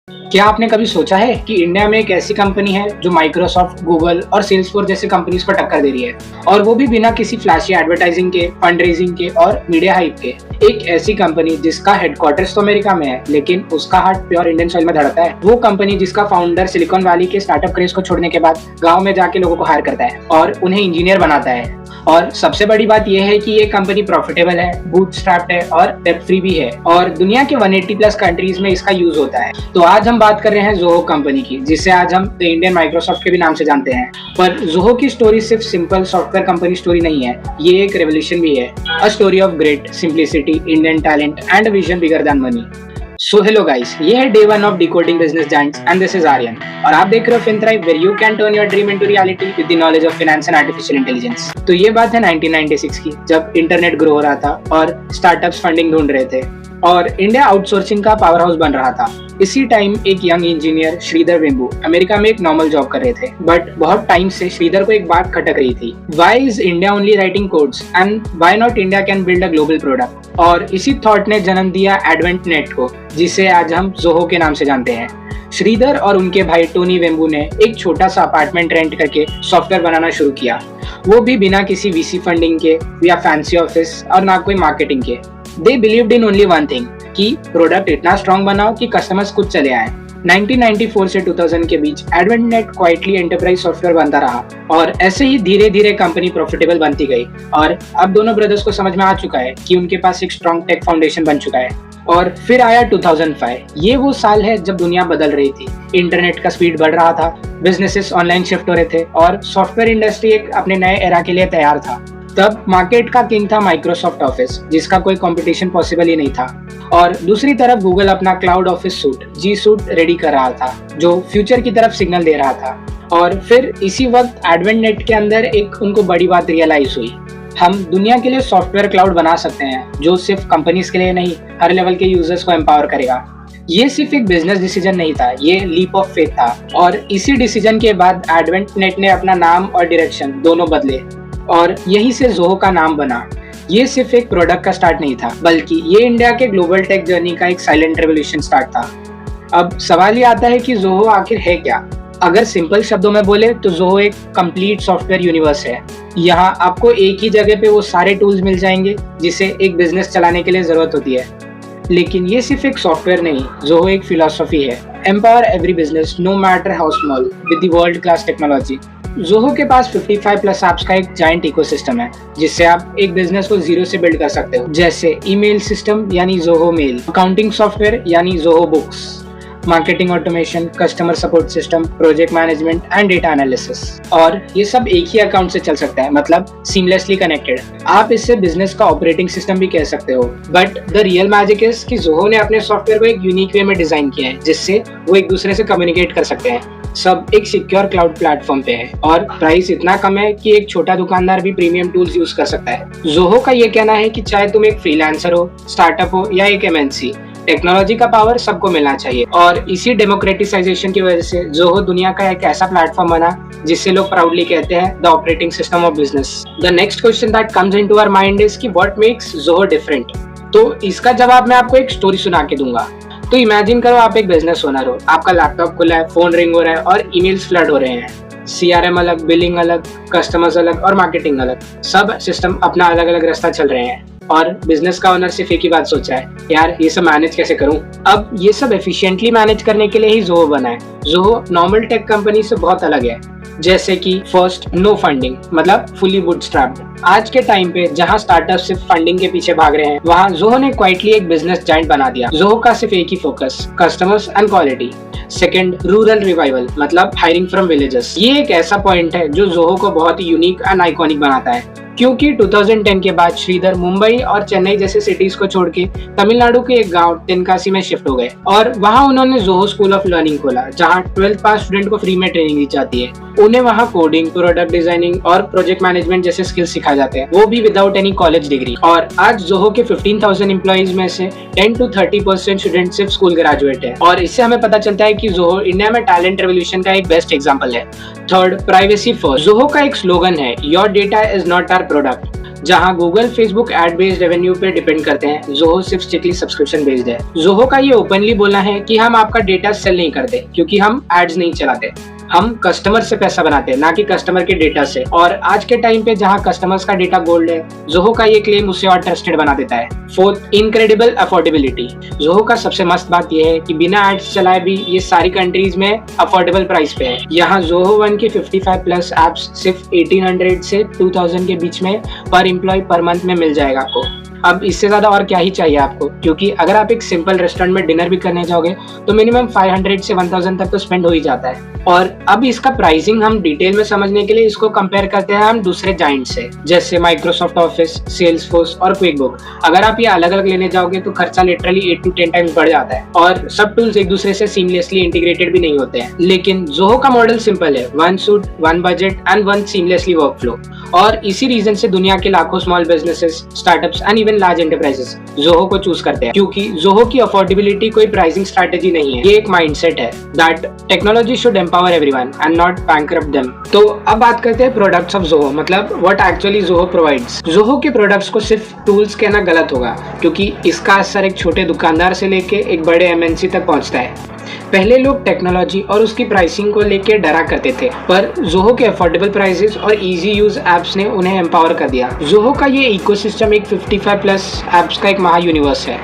क्या आपने कभी सोचा है कि इंडिया में एक ऐसी कंपनी है जो माइक्रोसॉफ्ट, गूगल और सेल्सफोर्स जैसी कंपनीज पर टक्कर दे रही है, और वो भी बिना किसी फ्लैशी एडवर्टाइजिंग के, फंड रेजिंग के और मीडिया हाइप के। एक ऐसी कंपनी जिसका हेडक्वार्टर्स तो अमेरिका में है, लेकिन उसका हार्ट प्योर इंडियन सॉइल में धड़कता है। वो कंपनी जिसका फाउंडर सिलिकॉन वैली के स्टार्टअप क्रेज को छोड़ने के बाद गाँव में जाके लोगों को हायर करता है और उन्हें इंजीनियर बनाता है। और सबसे बड़ी बात यह है कि ये कंपनी प्रॉफिटेबल है, बूटस्ट्रैप्ड है और डेब्ट फ्री भी है, और दुनिया के 180 प्लस कंट्रीज में इसका यूज होता है। तो आज हम बात कर रहे हैं जोहो कंपनी की, जिसे आज हम द इंडियन माइक्रोसॉफ्ट के भी नाम से जानते हैं। पर जोहो की स्टोरी सिर्फ सिंपल सॉफ्टवेयर कंपनी स्टोरी नहीं है, ये एक रेवोल्यूशन भी है। A story of great simplicity, Indian talent and vision bigger than money. So hello guys, ये है day 1 of decoding business giants and this is Aryan, और आप देख रहे हो FinThrive, where you can turn your dream into reality with the knowledge of finance and artificial intelligence. तो ये बात है 1996 की, जब इंटरनेट ग्रो हो रहा था और स्टार्टअप्स फंडिंग ढूंढ रहे थे और इंडिया आउटसोर्सिंग का पावर हाउस बन रहा था। इसी टाइम एक young engineer Sridhar Vembu America में एक नॉर्मल जॉब कर रहे थे, बट बहुत टाइम से श्रीधर को एक बात खटक रही थी, why is India only writing codes and why not India can build a global product. और इसी थॉट ने जन्म दिया एडवेंट नेट को, जिसे आज हम जोहो के नाम से जानते हैं। श्रीधर और उनके भाई टोनी वेम्बू ने एक छोटा सा अपार्टमेंट रेंट करके सॉफ्टवेयर बनाना शुरू किया, वो भी बिना किसी VC फंडिंग के या फैंसी ऑफिस और ना कोई मार्केटिंग के। They believed in only one thing, कि प्रोडक्ट इतना स्ट्रॉन्ग बनाओ कि कस्टमर्स खुद चले आए। 1994 से 2000 के बीच AdventNet quietly enterprise software बनता रहा, और ऐसे ही धीरे धीरे कंपनी प्रॉफिटेबल बनती गई। और अब दोनों ब्रदर्स को समझ में आ चुका है कि उनके पास एक स्ट्रॉन्ग टेक फाउंडेशन बन चुका है। और फिर आया 2005, ये वो साल है जब दुनिया बदल रही थी, इंटरनेट का स्पीड बढ़ रहा था, बिजनेसेस ऑनलाइन शिफ्ट हो रहे थे और सॉफ्टवेयर इंडस्ट्री एक अपने नए एरा के लिए तैयार था। तब मार्केट का किंग था माइक्रोसॉफ्ट ऑफिस, जिसका कोई कंपटीशन पॉसिबल ही नहीं था, और दूसरी तरफ गूगल अपना क्लाउड ऑफिस सूट जी सूट रेडी कर रहा था, जो फ्यूचर की तरफ सिग्नल दे रहा था। और फिर इसी वक्त एडवेंट नेट के अंदर एक उनको बड़ी बात रियलाइज हुई, हम दुनिया के लिए सॉफ्टवेयर क्लाउड बना सकते हैं जो सिर्फ कंपनीज के लिए नहीं, हर लेवल के यूजर्स को एम्पावर करेगा। ये सिर्फ एक बिजनेस डिसीजन नहीं था, ये लीप ऑफ फेथ था। और इसी डिसीजन के बाद एडवेंट नेट ने अपना नाम और डायरेक्शन दोनों बदले, और यहीं से जोहो का नाम बना। ये सिर्फ एक प्रोडक्ट का स्टार्ट नहीं था, बल्कि ये इंडिया के ग्लोबल टेक जर्नी का एक साइलेंट रेवोल्यूशन स्टार्ट था। अब सवाल ये आता है कि जोहो आखिर है क्या? अगर सिंपल शब्दों में बोले तो जोहो एक कंप्लीट सॉफ्टवेयर यूनिवर्स है। यहाँ आपको एक ही जगह पे वो सारे टूल्स मिल जाएंगे जिसे एक बिजनेस चलाने के लिए जरूरत होती है। लेकिन ये सिर्फ एक सॉफ्टवेयर नहीं, जोहो एक फिलॉसफी है, empower every business no matter how small with the world class technology. Zoho के पास 55 प्लस ऐप्स का एक जायंट इकोसिस्टम है, जिससे आप एक बिजनेस को जीरो से बिल्ड कर सकते हो, जैसे ईमेल सिस्टम यानी जोहो मेल, अकाउंटिंग सॉफ्टवेयर यानी Zoho books, marketing automation, customer support system, project management and data analysis. और ये सब एक ही अकाउंट से चल सकता है, मतलब सीमलेसली कनेक्टेड। आप इससे बिजनेस का ऑपरेटिंग सिस्टम भी कह सकते हो। But the real magic is कि जोहो ने अपने सॉफ्टवेयर को एक यूनिक वे में डिजाइन किया है, जिससे वो एक दूसरे से कम्युनिकेट कर सकते हैं। सब एक सिक्योर क्लाउड प्लेटफॉर्म पे है, और प्राइस इतना कम है कि एक छोटा दुकानदार भी प्रीमियम टूल्स यूज कर सकता है। जोहो का ये कहना है कि चाहे तुम एक फ्रीलांसर हो, स्टार्टअप हो या एक MNC, टेक्नोलॉजी का पावर सबको मिलना चाहिए। और इसी डेमोक्रेटिसाइजेशन की वजह से जोहो दुनिया का एक ऐसा प्लेटफॉर्म बना जिससे लोग प्राउडली कहते हैं the operating system of business. The next question that comes into our mind is कि व्हाट मेक्स जोहो डिफरेंट। तो इसका जवाब मैं आपको एक स्टोरी सुना के दूंगा। तो इमेजिन करो आप एक बिजनेस ओनर हो, आपका लैपटॉप खुला है, फोन रिंग हो रहा है और ईमेल्स फ्लड हो रहे हैं। CRM अलग, बिलिंग अलग, कस्टमर्स अलग और मार्केटिंग अलग, सब सिस्टम अपना अलग अलग रास्ता चल रहे हैं, और बिजनेस का ओनर सिर्फ एक ही बात सोचा है, यार ये सब मैनेज कैसे करूं। अब ये सब एफिशिएंटली मैनेज करने के लिए ही जोहो बना है। जोहो नॉर्मल टेक कंपनी से बहुत अलग है, जैसे कि फर्स्ट, नो फंडिंग, मतलब फुली बूटस्ट्रैप्ड। आज के टाइम पे जहां स्टार्टअप सिर्फ फंडिंग के पीछे भाग रहे हैं, वहां जोहो ने क्वाइटली एक बिजनेस जायंट बना दिया। जोहो का सिर्फ एक ही focus, customers and quality. Second, rural revival, मतलब हायरिंग फ्रॉम विलेजेस। ये एक ऐसा पॉइंट है जो जोहो को बहुत ही यूनिक एंड आइकॉनिक बनाता है, क्योंकि 2010 के बाद श्रीधर मुंबई और चेन्नई जैसे सिटीज को छोड़ के तमिलनाडु के एक गांव तेनकासी में शिफ्ट हो गए, और वहां उन्होंने जोहो स्कूल ऑफ लर्निंग खोला, जहां 12th पास स्टूडेंट को फ्री में ट्रेनिंग दी जाती है। उन्हें वहां कोडिंग, प्रोडक्ट डिजाइनिंग और प्रोजेक्ट मैनेजमेंट जैसे स्किल्स सिखाए जाते हैं, वो भी विदाउट एनी कॉलेज डिग्री। और आज जोहो के 15,000 एम्प्लॉइज में से 10 to 30% स्टूडेंट सिर्फ स्कूल ग्रेजुएट है, और इससे हमें पता चलता है कि जोहो इंडिया में टैलेंट रेवोल्यूशन का एक बेस्ट एग्जांपल है। Third, privacy first. जोहो का एक स्लोगन है, your data is not our product. जहां Google Facebook ad based revenue पे डिपेंड करते हैं, जोहो सिर्फ स्ट्रिक्टली सब्सक्रिप्शन बेस्ड है। जोहो का ये ओपनली बोलना है कि हम आपका डेटा सेल नहीं करते क्योंकि हम एड्स नहीं चलाते, हम कस्टमर से पैसा बनाते हैं, ना कि कस्टमर के डेटा से। और आज के टाइम पे जहां कस्टमर्स का डेटा गोल्ड है, जोहो का ये क्लेम उसे और ट्रस्टेड बना देता है। Fourth, incredible affordability. जोहो का सबसे मस्त बात यह है कि बिना एड्स चलाए भी ये सारी कंट्रीज में अफोर्डेबल प्राइस पे है। यहाँ जोहो वन के 55 प्लस एप्स सिर्फ 1800 से 2000 के बीच में पर एम्प्लॉय पर मंथ में मिल जाएगा आपको। अब इससे ज्यादा और क्या ही चाहिए आपको, क्योंकि अगर आप एक सिंपल रेस्टोरेंट में डिनर भी करने जाओगे तो मिनिमम 500 से 1000 तक तो स्पेंड हो ही जाता है। और अब इसका प्राइसिंग हम डिटेल में समझने के लिए इसको कंपेयर करते हैं हम दूसरे जाइंट से, जैसे माइक्रोसॉफ्ट ऑफिस, सेल्सफोर्स और क्विकबुक। अगर आप ये अलग अलग लेने जाओगे तो खर्चा लिटरली 8 to 10 टाइम्स बढ़ जाता है और सब टूल्स एक दूसरे से सीमलेसली इंटीग्रेटेड भी नहीं होते हैं। लेकिन जोहो का मॉडल सिंपल है, 1 suit 1 budget and 1 seamlessly workflow. और इसी रीजन से दुनिया के लाखों small businesses, startups and even large enterprises Zoho को चूज करते हैं, क्योंकि जोहो की अफोर्डेबिलिटी कोई प्राइसिंग स्ट्रैटेजी नहीं है, ये एक माइंडसेट है that technology should empower everyone and not bankrupt them. तो अब बात करते हैं प्रोडक्ट्स ऑफ जोहो, मतलब what actually Zoho provides. Zoho के प्रोडक्ट्स को सिर्फ टूल्स कहना गलत होगा, क्योंकि इसका असर एक छोटे दुकानदार से लेके एक बड़े एमएनसी तक पहुंचता है। पहले लोग टेक्नोलॉजी और उसकी प्राइसिंग को लेकर डरा करते थे, पर जोहो के अफोर्डेबल प्राइसेस और इजी यूज एप्स ने उन्हें एम्पावर कर दिया। जोहो का ये इकोसिस्टम एक 55 प्लस एप्स का एक महा यूनिवर्स है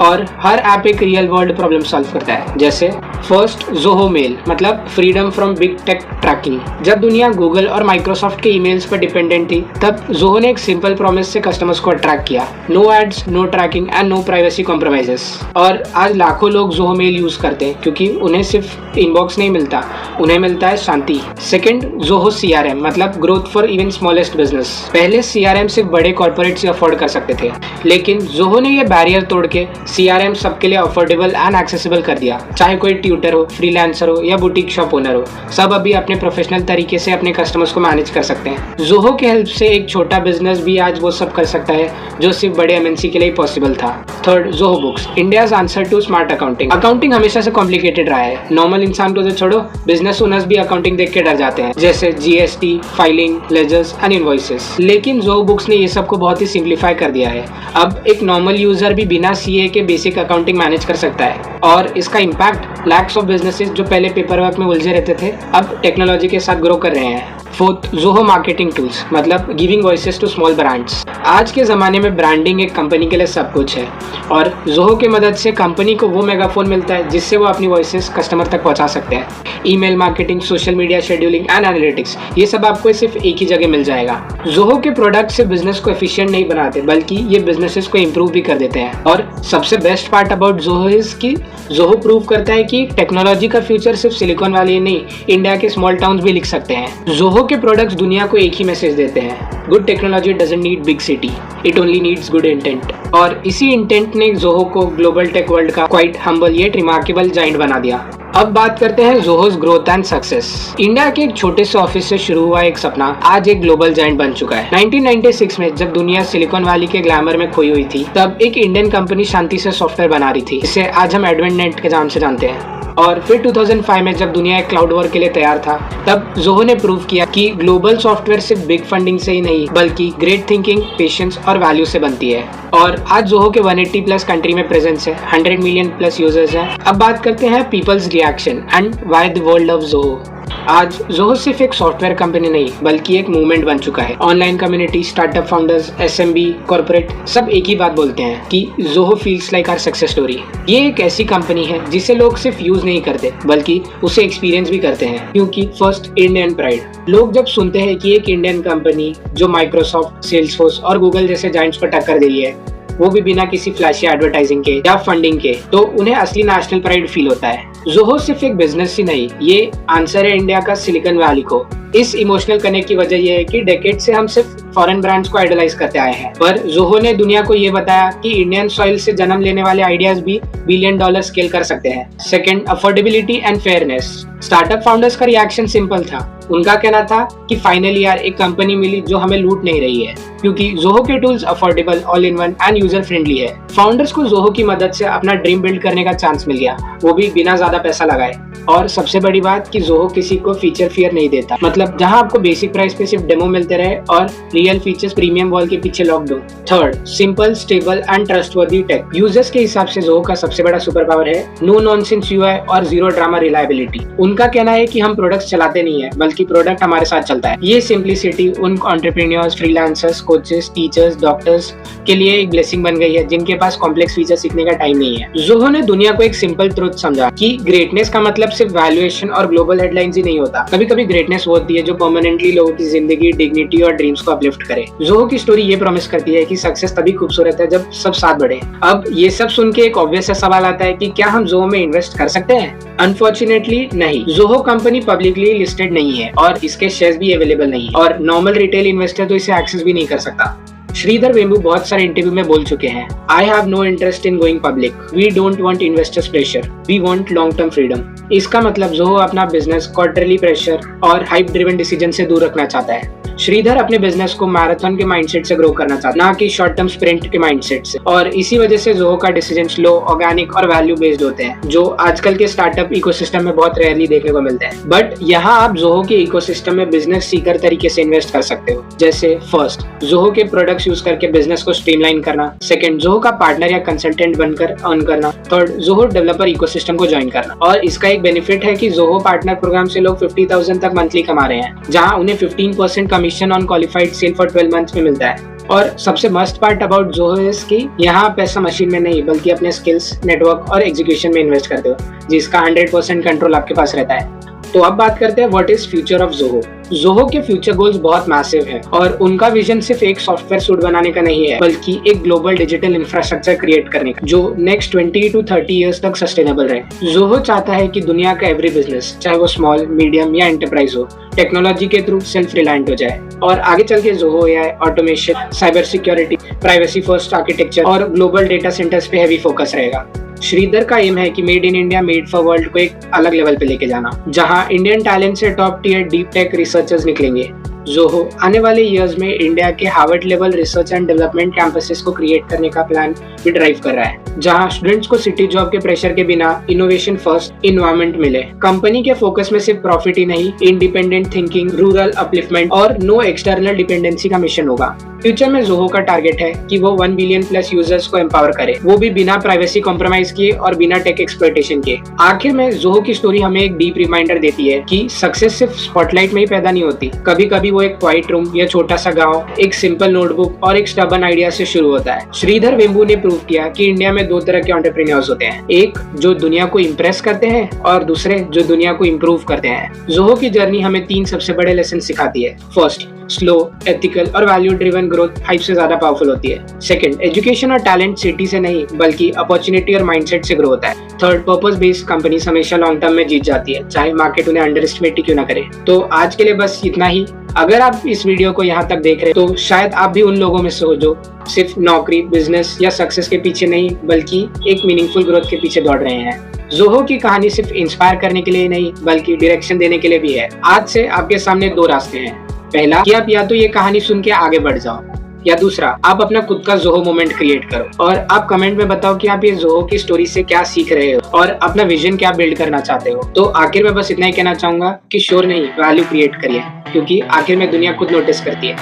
और हर ऐप एक रियल वर्ल्ड प्रॉब्लम सॉल्व करता है। जैसे फर्स्ट, जोहो मेल, मतलब freedom from big tech tracking. जब दुनिया गूगल और माइक्रोसॉफ्ट के ईमेल्स पर डिपेंडेंट थी, तब जोहो ने एक सिंपल प्रॉमिस से कस्टमर्स को अट्रैक्ट किया, no ads, no tracking and no privacy compromises. और आज लाखों लोग जोहो मेल यूज करते हैं क्योंकि उन्हें सिर्फ इनबॉक्स नहीं मिलता, उन्हें मिलता है शांति। सेकंड, जोहो CRM, मतलब growth for even smallest business. पहले CRM सिर्फ बड़े कॉर्पोरेट से अफोर्ड कर सकते थे, लेकिन जोहो ने ये बैरियर तोड़ के CRM सबके लिए अफोर्डेबल एंड एक्सेसिबल कर दिया। चाहे कोई ट्यूटर हो, फ्रीलांसर हो या बुटीक शॉप ओनर हो, सब अभी अपने प्रोफेशनल तरीके से अपने कस्टमर्स को मैनेज कर सकते हैं। जोहो के हेल्प से एक छोटा बिजनेस भी आज वो सब कर सकता है जो सिर्फ बड़े MNC के लिए पॉसिबल था। Third, Zoho books, India's answer to smart accounting. Accounting हमेशा से कॉम्प्लिकेटेड रहा है, नॉर्मल इंसान को तो छोड़ो, बिजनेस ओनर्स भी अकाउंटिंग देख के डर जाते हैं, जैसे GST, filing, ledgers and invoices. लेकिन जोहो बुक्स ने ये सब को बहुत ही सिंप्लीफाई कर दिया है। अब एक नॉर्मल यूजर भी बिना CA के बेसिक अकाउंटिंग मैनेज कर सकता है और इसका इम्पैक्ट लैक्स ऑफ बिजनेसेस जो पहले पेपर वर्क में उलझे रहते थे, अब टेक्नोलॉजी के साथ ग्रो कर रहे हैं। फोर्थ, जोहो मार्केटिंग टूल्स, मतलब giving voices to small brands. आज के ज़माने में ब्रांडिंग एक कंपनी के लिए सब कुछ है और जोहो की मदद से कंपनी को वो मेगाफोन मिलता है जिससे वो अपनी वॉइसेस कस्टमर तक पहुंचा सकते हैं। Email marketing, social media scheduling and analytics, ये सब आपको सिर्फ एक ही जगह मिल जाएगा। जोहो के प्रोडक्ट सिर्फ बिजनेस को एफिशिएंट नहीं बनाते, बल्कि ये बिजनेसेस को इम्प्रूव भी कर देते हैं। और सबसे best part about Zoho is कि जोहो प्रूव करता है कि टेक्नोलॉजी का फ्यूचर सिर्फ सिलिकॉन वैली नहीं, इंडिया के स्मॉल टाउन्स भी लिख सकते हैं। जोहो के प्रोडक्ट्स दुनिया को एक ही मैसेज देते हैं, good technology doesn't need big city, it only needs good intent. और इसी इंटेंट ने जोहो को ग्लोबल टेक वर्ल्ड का quite humble yet remarkable giant बना दिया। अब बात करते हैं जोहो's ग्रोथ एंड सक्सेस। इंडिया के एक छोटे से ऑफिस से शुरू हुआ एक सपना आज एक ग्लोबल जाइंट बन चुका है। 1996 में जब दुनिया सिलिकॉन वैली के ग्लैमर में खोई हुई थी, तब एक इंडियन कंपनी शांति से सॉफ्टवेयर बना रही थी, जिसे आज हम एडवेंट के नाम से जानते हैं। और फिर 2005 में जब दुनिया एक क्लाउड वर्क के लिए तैयार था, तब जोहो ने प्रूव किया कि ग्लोबल सॉफ्टवेयर सिर्फ बिग फंडिंग से ही नहीं, बल्कि ग्रेट थिंकिंग, पेशेंस और वैल्यू से बनती है। और आज जोहो के 180 प्लस कंट्री में प्रेजेंस है, 100 मिलियन प्लस यूजर्स हैं। अब बात करते हैं people's reaction and why the world of Zoho. आज जोहो सिर्फ एक सॉफ्टवेयर कंपनी नहीं, बल्कि एक मूवमेंट बन चुका है। Online community, startup founders, SMB, corporate, सब एक ही बात बोलते हैं कि Zoho feels like our success story. ये एक ऐसी कंपनी है जिसे लोग सिर्फ यूज नहीं करते, बल्कि उसे एक्सपीरियंस भी करते हैं। क्योंकि फर्स्ट, इंडियन प्राइड। लोग जब सुनते हैं कि एक इंडियन कंपनी जो माइक्रोसॉफ्ट, सेल्सफोर्स और गूगल जैसे जायंट्स को टक्कर दे रही है, वो भी बिना किसी फ्लैशी एडवर्टाइजिंग के या फंडिंग के, तो उन्हें असली नेशनल प्राइड फील होता है। जोहो सिर्फ एक बिजनेस ही नहीं, ये आंसर है इंडिया का सिलिकॉन वैली को। इस इमोशनल कनेक्ट की वजह यह है कि डेकेड से हम सिर्फ फॉरेन ब्रांड्स को आइडलाइज करते आए हैं, पर जोहो ने दुनिया को ये बताया कि इंडियन सॉइल से जन्म लेने वाले आइडियाज भी बिलियन डॉलर स्केल कर सकते हैं। Second, affordability and fairness. Startup founders का रिएक्शन सिंपल था, उनका कहना था कि फाइनली यार एक कंपनी मिली जो हमें लूट नहीं रही है, क्योंकि जोहो के tools affordable, all in one and user friendly है। फाउंडर्स को जोहो की मदद से अपना ड्रीम बिल्ड करने का चांस मिल गया, वो भी बिना ज्यादा पैसा लगाए। और सबसे बड़ी बात कि जोहो किसी को फीचर फियर नहीं देता, मतलब जहां आपको बेसिक प्राइस पे सिर्फ डेमो मिलते रहे और रियल फीचर्स प्रीमियम वॉल के पीछे लॉक्ड हो। Third, simple, stable and trustworthy tech. Users के हिसाब से जोहो का सबसे बड़ा सुपर पावर है नो नॉनसेंस यूआई और जीरो ड्रामा रिलायबिलिटी। उनका कहना है कि हम प्रोडक्ट्स चलाते नहीं है बल्कि प्रोडक्ट हमारे साथ चलता है। ये सिंप्लिसिटी उन entrepreneurs, freelancers, coaches, teachers, doctors के लिए एक ब्लेसिंग बन गई है जिनके पास कॉम्प्लेक्स फीचर सीखने का टाइम नहीं है। जोहो ने दुनिया को एक सिंपल ट्रुथ समझा कि ग्रेटनेस का मतलब सिर्फ वैल्यूएशन और ग्लोबल हेडलाइंस ही नहीं होता। कभी कभी ग्रेटनेस वो होती है जो परमानेंटली लोगों की जिंदगी, डिग्निटी और ड्रीम्स को अपलिफ्ट करे। जोहो की स्टोरी ये प्रॉमिस करती है कि सक्सेस तभी खूबसूरत है जब सब साथ बढ़े। अब ये सब सुन के एक ऑब्वियस सा सवाल आता है कि क्या हम जोहो में इन्वेस्ट कर सकते हैं? अनफॉर्चुनेटली नहीं। जोहो कंपनी पब्लिकली लिस्टेड नहीं है और इसके शेयर्स भी अवेलेबल नहीं है और नॉर्मल रिटेल इन्वेस्टर तो इसे एक्सेस भी नहीं कर सकता। श्रीधर वेम्बू बहुत सारे इंटरव्यू में बोल चुके हैं, I have no interest in going public, we don't want investors pressure, we want long term freedom. इसका मतलब जोहो अपना बिजनेस क्वार्टरली प्रेशर और हाइप ड्रिवन डिसीजन से दूर रखना चाहता है। श्रीधर अपने बिजनेस को मैराथन के माइंडसेट से ग्रो करना चाहता है, ना कि शॉर्ट टर्म स्प्रिंट के माइंडसेट से। और इसी वजह से जोहो का डिसीजन स्लो, ऑर्गेनिक और वैल्यू बेस्ड होते हैं, जो आजकल के स्टार्टअप इकोसिस्टम में बहुत रेयरली देखने को मिलते हैं। बट यहाँ आप जोहो के इकोसिस्टम में बिजनेस सीकर तरीके से इन्वेस्ट कर सकते हो। जैसे फर्स्ट, जोहो के प्रोडक्ट्स यूज करके बिजनेस को स्ट्रीमलाइन करना। सेकंड, जोहो का पार्टनर या कंसल्टेंट बनकर अर्न करना। थर्ड, जोहो डेवलपर इकोसिस्टम को ज्वाइन करना। और इसका एक बेनिफिट है कि जोहो पार्टनर प्रोग्राम से लोग 50,000 तक मंथली कमा रहे हैं, जहाँ उन्हें 15% commission on qualified sale for 12 months में मिलता है। और सबसे मस्त पार्ट अबाउट जोहो है कि यहाँ पैसा मशीन में नहीं बल्कि अपने स्किल्स, नेटवर्क और एग्जीक्यूशन में इन्वेस्ट करते हो, जिसका 100% कंट्रोल आपके पास रहता है। तो अब बात करते हैं what is future of Zoho. Zoho के फ्यूचर गोल्स बहुत मैसिव हैं और उनका विजन सिर्फ एक सॉफ्टवेयर सूट बनाने का नहीं है बल्कि एक ग्लोबल डिजिटल इंफ्रास्ट्रक्चर क्रिएट करने का जो नेक्स्ट 20 to 30 इयर्स तक सस्टेनेबल रहे। जोहो चाहता है कि दुनिया का एवरी बिजनेस, चाहे वो स्मॉल, मीडियम या एंटरप्राइज हो, टेक्नोलॉजी के थ्रू सेल्फ रिलायंट हो जाए। और आगे चल के Zoho AI, automation, cyber security, privacy first architecture और ग्लोबल डेटा सेंटर्स पे हैवी फोकस रहेगा। श्रीधर का एम है कि made in India, made for world को एक अलग लेवल पे लेके जाना, जहां इंडियन टैलेंट से top tier deep tech researchers निकलेंगे। जोहो आने वाले इयर्स में इंडिया के Harvard level research and development campuses को क्रिएट करने का प्लान भी ड्राइव कर रहा है, जहां स्टूडेंट्स को सिटी जॉब के प्रेशर के बिना इनोवेशन फर्स्ट इन्वायरमेंट मिले। कंपनी के फोकस में सिर्फ प्रॉफिट ही नहीं, इंडिपेंडेंट थिंकिंग, रूरल अपलिफ्टमेंट और नो एक्सटर्नल डिपेंडेंसी का मिशन होगा। फ्यूचर में जोहो का टारगेट है कि वो 1 बिलियन प्लस यूजर्स को एम्पावर करे, वो भी बिना प्राइवेसी कॉम्प्रोमाइज किए और बिना टेक एक्सप्लॉयटेशन के। आखिर में जोहो की स्टोरी हमें एक डीप रिमाइंडर देती है कि सक्सेस सिर्फ स्पॉटलाइट में ही पैदा नहीं होती। कभी कभी वो एक क्वाइट रूम या छोटा सा गांव, एक सिंपल नोटबुक और एक स्टबर्न आइडिया से शुरू होता है। श्रीधर वेम्बू ने प्रूव किया कि इंडिया में 2 तरह के एंटरप्रेन्योर्स होते हैं, एक जो दुनिया को इंप्रेस करते हैं और दूसरे जो दुनिया को इम्प्रूव करते हैं। जोहो की जर्नी हमें 3 सबसे बड़े लेसन सिखाती है। फर्स्ट, स्लो, एथिकल और वैल्यू ड्रिवन ग्रोथ हाइप से ज्यादा पावरफुल होती है। सेकंड, एजुकेशन और टैलेंट सिटी से नहीं बल्कि अपॉर्चुनिटी और माइंडसेट से ग्रो होता है। थर्ड, पर्पस बेस्ड कंपनीज हमेशा लॉन्ग टर्म में जीत जाती है, चाहे मार्केट उन्हें अंडर एस्टिमेट ही क्यों ना करे। तो आज के लिए बस इतना ही। अगर आप इस वीडियो को यहाँ तक देख रहे हैं तो शायद आप भी उन लोगों में से हो जो सिर्फ नौकरी, बिजनेस या सक्सेस के पीछे नहीं बल्कि एक मीनिंगफुल ग्रोथ के पीछे दौड़ रहे हैं। जोहो की कहानी सिर्फ इंस्पायर करने के लिए नहीं बल्कि डायरेक्शन देने के लिए भी है। आज से आपके सामने 2 रास्ते हैं। पहला कि आप या तो ये कहानी सुन के आगे बढ़ जाओ, या दूसरा आप अपना खुद का जोहो मोमेंट क्रिएट करो और आप कमेंट में बताओ कि आप ये जोहो की स्टोरी से क्या सीख रहे हो और अपना विजन क्या बिल्ड करना चाहते हो। तो आखिर में बस इतना ही कहना चाहूंगा कि श्योर नहीं, वैल्यू क्रिएट करिए, क्योंकि आखिर में दुनिया खुद नोटिस करती है।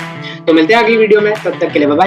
तो मिलते हैं अगली वीडियो में, तब तक के लिए बाय बाय।